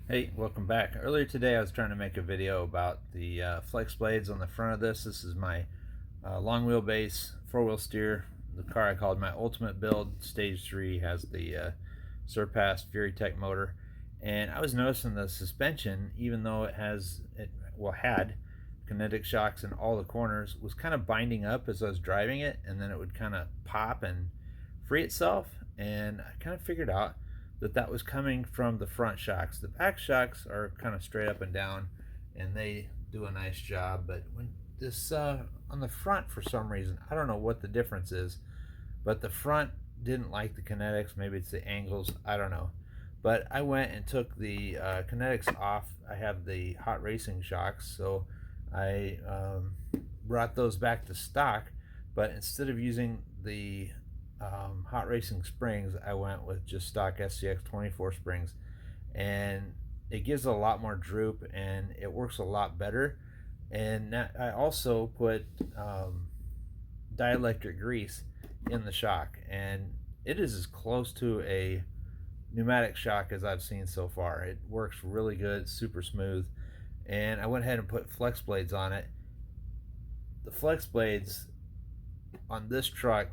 Hey, welcome back. Earlier today I was trying to make a video about the Flexblades on the front of this. This is my long wheelbase 4-wheel steer. The car I called my ultimate build. Stage 3 has the Surpass Fury Tech motor. And I was noticing the suspension, even though had kinetic shocks in all the corners, was kind of binding up as I was driving it, and then it would kind of pop and free itself. And I kind of figured out that was coming from the front shocks. The back shocks are kind of straight up and down, and they do a nice job. But when this on the front, for some reason, I don't know what the difference is, but the front didn't like the kinetics. Maybe it's the angles, I don't know. But I went and took the kinetics off. I have the hot racing shocks, so I brought those back to stock. But instead of using the hot racing springs, I went with just stock SCX24 springs, and it gives a lot more droop and it works a lot better. And I also put dielectric grease in the shock, and it is as close to a pneumatic shock as I've seen so far. It works really good, super smooth. And I went ahead and put Flexblades on it. The Flexblades on this truck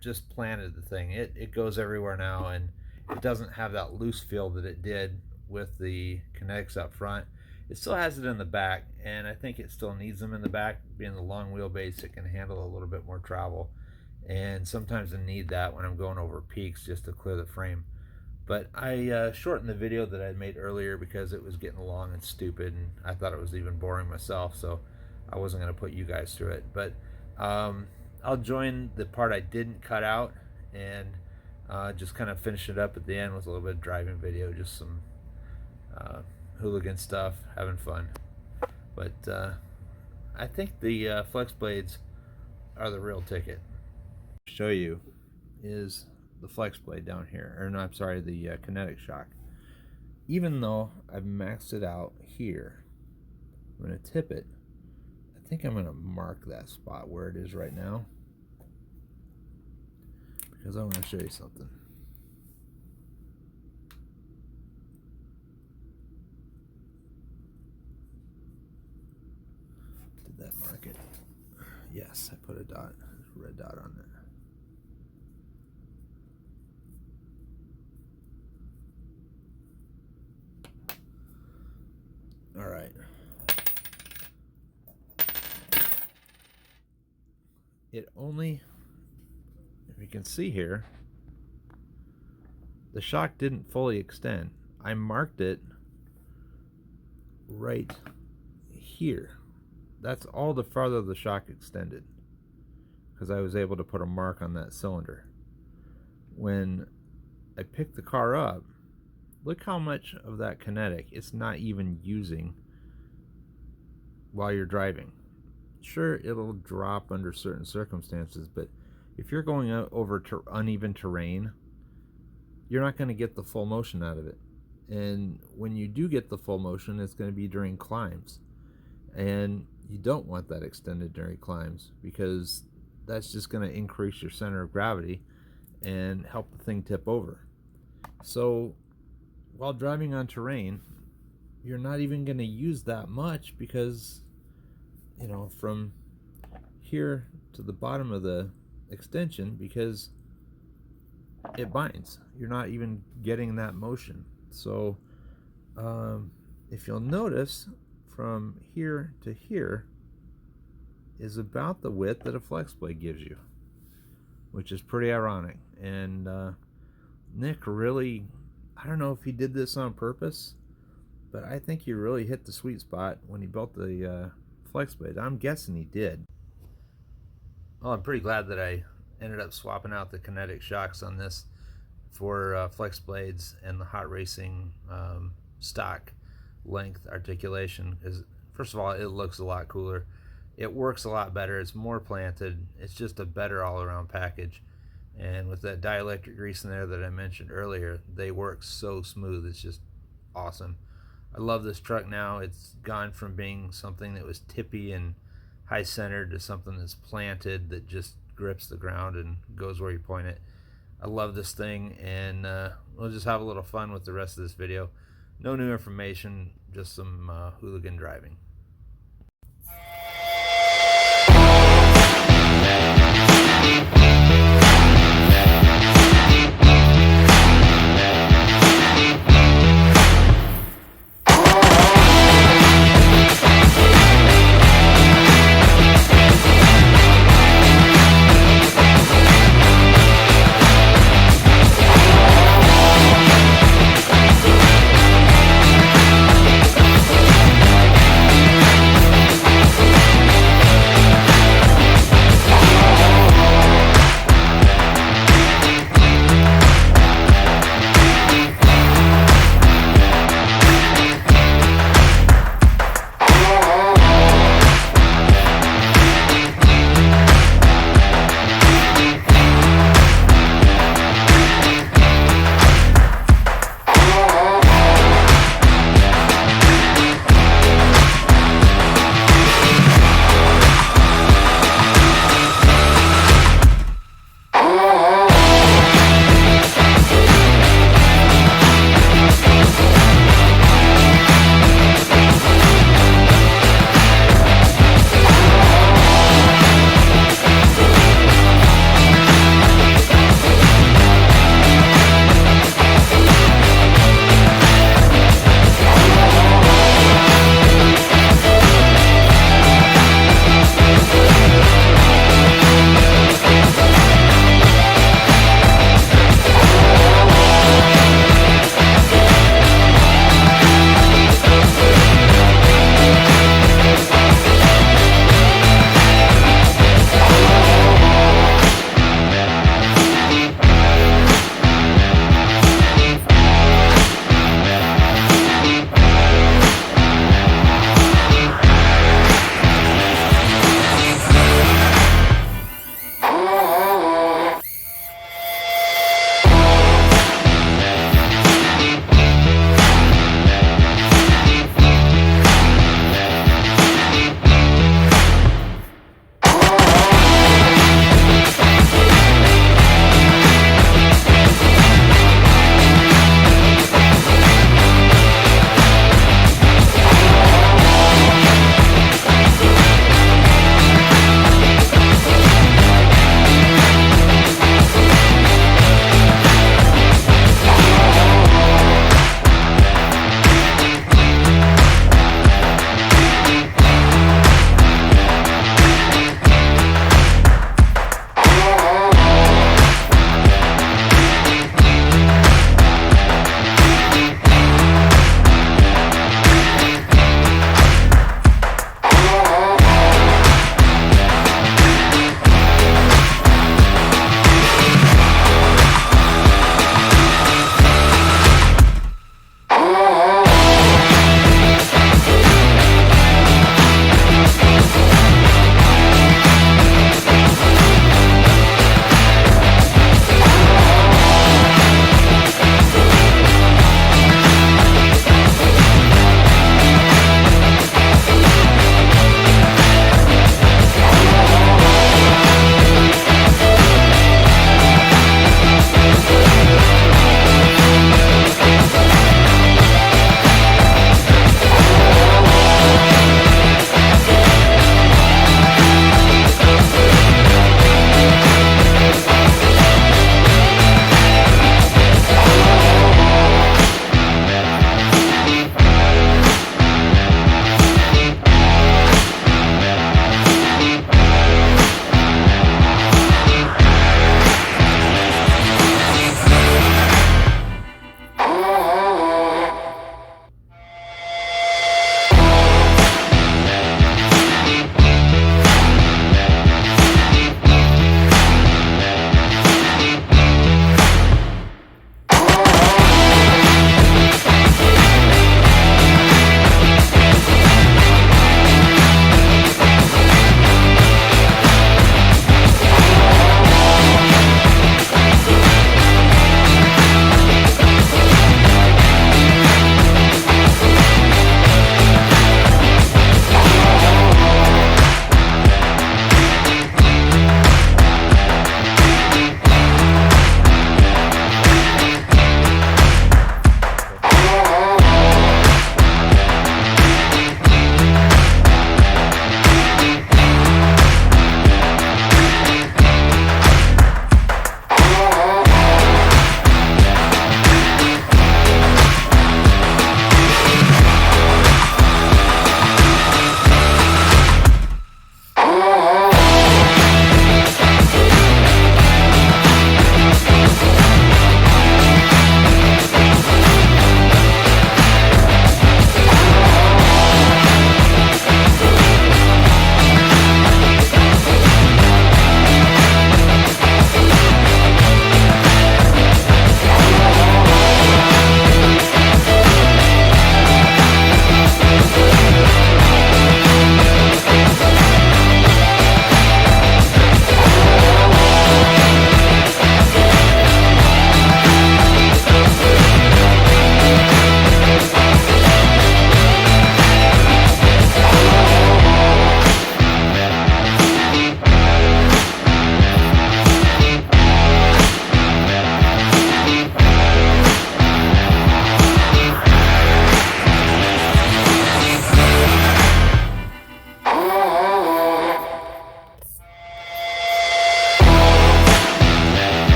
just planted the thing. It goes everywhere now, and it doesn't have that loose feel that it did with the Kinetics up front. It still has it in the back, and I think it still needs them in the back. Being the long wheelbase, it can handle a little bit more travel, and sometimes I need that when I'm going over peaks just to clear the frame. But I shortened the video that I made earlier because it was getting long and stupid, and I thought it was even boring myself, so I wasn't going to put you guys through it. But I'll join the part I didn't cut out, and just kind of finish it up at the end with a little bit of driving video, just some hooligan stuff, having fun. But I think the Flexblades are the real ticket. Show you is the Flexblade down here, or no, I'm sorry, the Kinetic shock. Even though I've maxed it out here, I'm going to tip it. I think I'm going to mark that spot where it is right now, because I want to show you something. Did that mark it? Yes, I put a dot, a red dot on it. All right. It only, if you can see here, the shock didn't fully extend. I marked it right here. That's all the farther the shock extended, because I was able to put a mark on that cylinder. When I picked the car up, look how much of that Kinetic it's not even using while you're driving. Sure, it'll drop under certain circumstances, but if you're going over uneven terrain, you're not going to get the full motion out of it. And when you do get the full motion, it's going to be during climbs. And you don't want that extended during climbs, because that's just going to increase your center of gravity and help the thing tip over. So while driving on terrain, you're not even going to use that much, because you know, from here to the bottom of the extension, because it binds, you're not even getting that motion. So if you'll notice, from here to here is about the width that a Flexblade gives you, which is pretty ironic. And Nick really, I don't know if he did this on purpose, but I think he really hit the sweet spot when he built the Flexblade. I'm guessing he did. Well, I'm pretty glad that I ended up swapping out the Kinetic shocks on this for Flexblades and the hot racing stock length articulation, because first of all, it looks a lot cooler, it works a lot better, it's more planted, it's just a better all-around package. And with that dielectric grease in there that I mentioned earlier, they work so smooth, it's just awesome. I love this truck now. It's gone from being something that was tippy and high centered to something that's planted, that just grips the ground and goes where you point it. I love this thing, and we'll just have a little fun with the rest of this video. No new information, just some hooligan driving.